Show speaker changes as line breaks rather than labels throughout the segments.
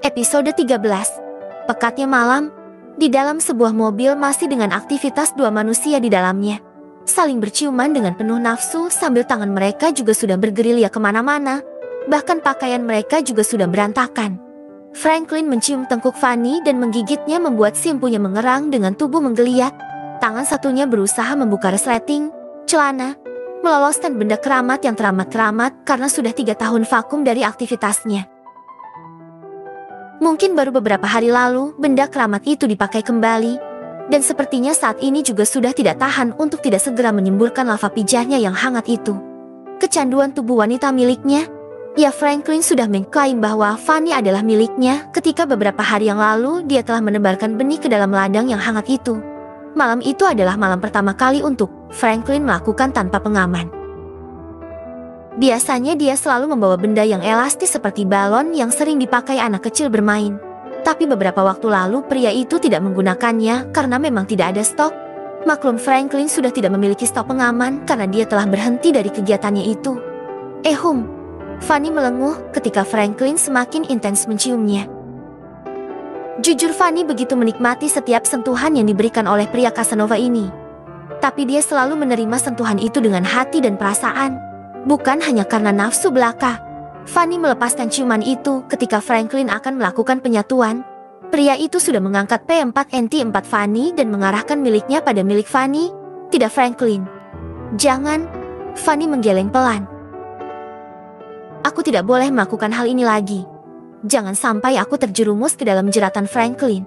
Episode 13. Pekatnya malam. Di dalam sebuah mobil masih dengan aktivitas dua manusia di dalamnya. Saling berciuman dengan penuh nafsu sambil tangan mereka juga sudah bergerilya kemana-mana. Bahkan pakaian mereka juga sudah berantakan. Franklin mencium tengkuk Fanny dan menggigitnya membuat simpunya mengerang dengan tubuh menggeliat. Tangan satunya berusaha membuka resleting, celana, meloloskan benda keramat yang teramat-teramat karena sudah 3 tahun vakum dari aktivitasnya. Mungkin baru beberapa hari lalu benda keramat itu dipakai kembali, dan sepertinya saat ini juga sudah tidak tahan untuk tidak segera menyemburkan lava pijahnya yang hangat itu. Kecanduan tubuh wanita miliknya, ya Franklin sudah mengklaim bahwa Fanny adalah miliknya ketika beberapa hari yang lalu dia telah menebarkan benih ke dalam ladang yang hangat itu. Malam itu adalah malam pertama kali untuk Franklin melakukan tanpa pengaman. Biasanya dia selalu membawa benda yang elastis seperti balon yang sering dipakai anak kecil bermain. Tapi beberapa waktu lalu pria itu tidak menggunakannya karena memang tidak ada stok. Maklum Franklin sudah tidak memiliki stok pengaman karena dia telah berhenti dari kegiatannya itu. Fanny melenguh ketika Franklin semakin intens menciumnya. Jujur Fanny begitu menikmati setiap sentuhan yang diberikan oleh pria Casanova ini. Tapi dia selalu menerima sentuhan itu dengan hati dan perasaan. Bukan hanya karena nafsu belaka. Fanny melepaskan ciuman itu ketika Franklin akan melakukan penyatuan. Pria itu sudah mengangkat P4NT4 Fanny dan mengarahkan miliknya pada milik Fanny. Tidak Franklin. Jangan. Fanny menggeleng pelan. Aku tidak boleh melakukan hal ini lagi. Jangan sampai aku terjerumus ke dalam jeratan Franklin.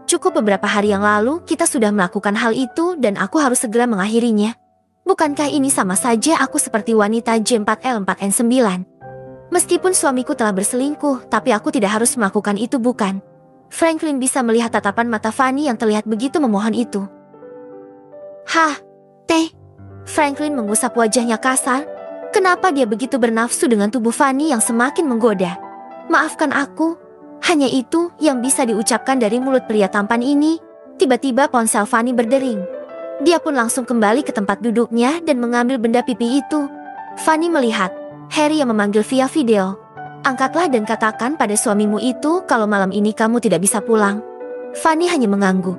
Cukup beberapa hari yang lalu kita sudah melakukan hal itu dan aku harus segera mengakhirinya. Bukankah ini sama saja aku seperti wanita J4L4N9? Meskipun suamiku telah berselingkuh, tapi aku tidak harus melakukan itu, bukan? Franklin bisa melihat tatapan mata Fanny yang terlihat begitu memohon itu. Franklin mengusap wajahnya kasar. Kenapa dia begitu bernafsu dengan tubuh Fanny yang semakin menggoda? Maafkan aku. Hanya itu yang bisa diucapkan dari mulut pria tampan ini. Tiba-tiba ponsel Fanny berdering. Dia pun langsung kembali ke tempat duduknya dan mengambil benda pipi itu. Fanny melihat Harry yang memanggil via video. Angkatlah dan katakan pada suamimu itu kalau malam ini kamu tidak bisa pulang. Fanny hanya mengangguk.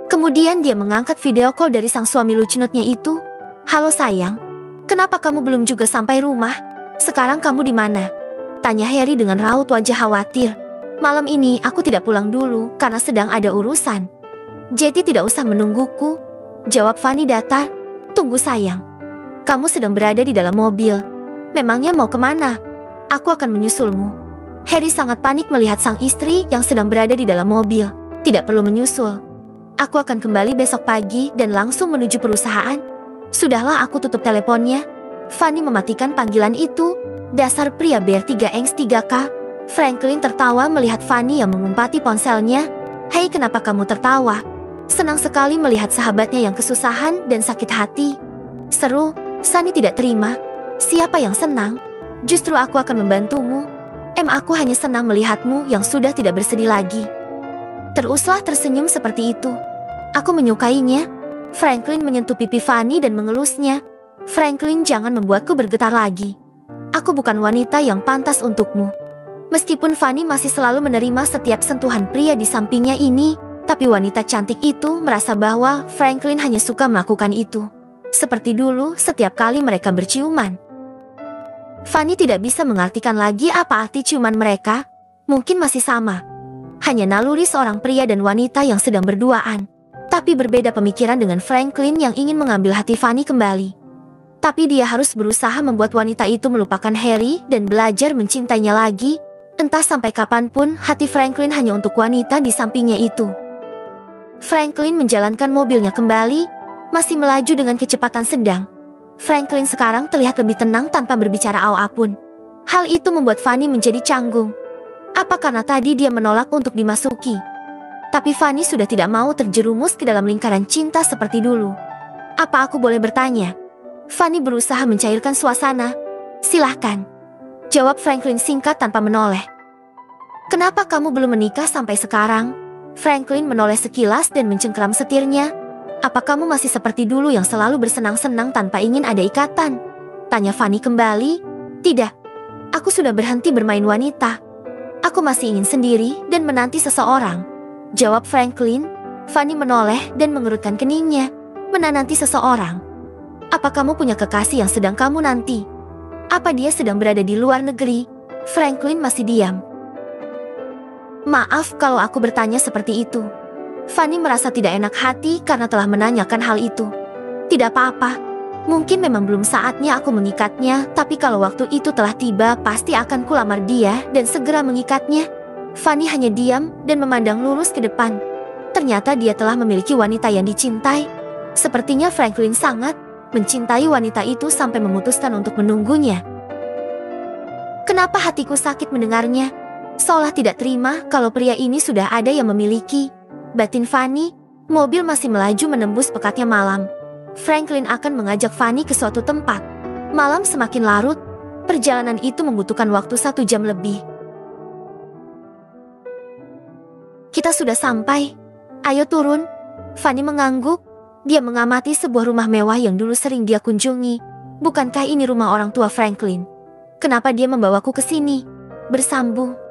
Kemudian dia mengangkat video call dari sang suami lucunutnya itu. Halo sayang, kenapa kamu belum juga sampai rumah? Sekarang kamu di mana? Tanya Harry dengan raut wajah khawatir. Malam ini aku tidak pulang dulu karena sedang ada urusan. Jadi tidak usah menungguku. Jawab Fanny datar. Tunggu sayang. Kamu sedang berada di dalam mobil. Memangnya mau kemana? Aku akan menyusulmu. Harry sangat panik melihat sang istri yang sedang berada di dalam mobil. Tidak perlu menyusul. Aku akan kembali besok pagi dan langsung menuju perusahaan. Sudahlah, aku tutup teleponnya. Fanny mematikan panggilan itu. Dasar pria BR3X3K. Franklin tertawa melihat Fanny yang mengumpati ponselnya. Hei, kenapa kamu tertawa? Senang sekali melihat sahabatnya yang kesusahan dan sakit hati. Seru. Sunny tidak terima. Siapa yang senang? Justru aku akan membantumu. Aku hanya senang melihatmu yang sudah tidak bersedih lagi. Teruslah tersenyum seperti itu. Aku menyukainya. Franklin menyentuh pipi Fanny dan mengelusnya. Franklin, jangan membuatku bergetar lagi. Aku bukan wanita yang pantas untukmu. Meskipun Fanny masih selalu menerima setiap sentuhan pria di sampingnya ini, tapi wanita cantik itu merasa bahwa Franklin hanya suka melakukan itu. Seperti dulu setiap kali mereka berciuman. Fanny tidak bisa mengartikan lagi apa arti ciuman mereka. Mungkin masih sama. Hanya naluri seorang pria dan wanita yang sedang berduaan. Tapi berbeda pemikiran dengan Franklin yang ingin mengambil hati Fanny kembali. Tapi dia harus berusaha membuat wanita itu melupakan Harry dan belajar mencintainya lagi. Entah sampai kapanpun hati Franklin hanya untuk wanita di sampingnya itu. Franklin menjalankan mobilnya kembali, masih melaju dengan kecepatan sedang. Franklin sekarang terlihat lebih tenang tanpa berbicara apapun. Hal itu membuat Fanny menjadi canggung. Apa karena tadi dia menolak untuk dimasuki? Tapi Fanny sudah tidak mau terjerumus ke dalam lingkaran cinta seperti dulu. Apa aku boleh bertanya? Fanny berusaha mencairkan suasana. Silahkan. Jawab Franklin singkat tanpa menoleh. Kenapa kamu belum menikah sampai sekarang? Franklin menoleh sekilas dan mencengkeram setirnya. Apa kamu masih seperti dulu yang selalu bersenang-senang tanpa ingin ada ikatan? Tanya Fanny kembali. Tidak. Aku sudah berhenti bermain wanita. Aku masih ingin sendiri dan menanti seseorang, jawab Franklin. Fanny menoleh dan mengerutkan keningnya. Menanti seseorang? Apa kamu punya kekasih yang sedang kamu nanti? Apa dia sedang berada di luar negeri? Franklin masih diam. Maaf kalau aku bertanya seperti itu. Fanny merasa tidak enak hati karena telah menanyakan hal itu. Tidak apa-apa. Mungkin memang belum saatnya aku mengikatnya, tapi kalau waktu itu telah tiba, pasti akan kulamar dia dan segera mengikatnya. Fanny hanya diam dan memandang lurus ke depan. Ternyata dia telah memiliki wanita yang dicintai. Sepertinya Franklin sangat mencintai wanita itu sampai memutuskan untuk menunggunya. Kenapa hatiku sakit mendengarnya? Seolah tidak terima kalau pria ini sudah ada yang memiliki. Batin Fanny. Mobil masih melaju menembus pekatnya malam. Franklin akan mengajak Fanny ke suatu tempat. Malam semakin larut. Perjalanan itu membutuhkan waktu 1 jam lebih. Kita sudah sampai. Ayo turun. Fanny mengangguk. Dia mengamati sebuah rumah mewah yang dulu sering dia kunjungi. Bukankah ini rumah orang tua Franklin? Kenapa dia membawaku ke sini? Bersambung.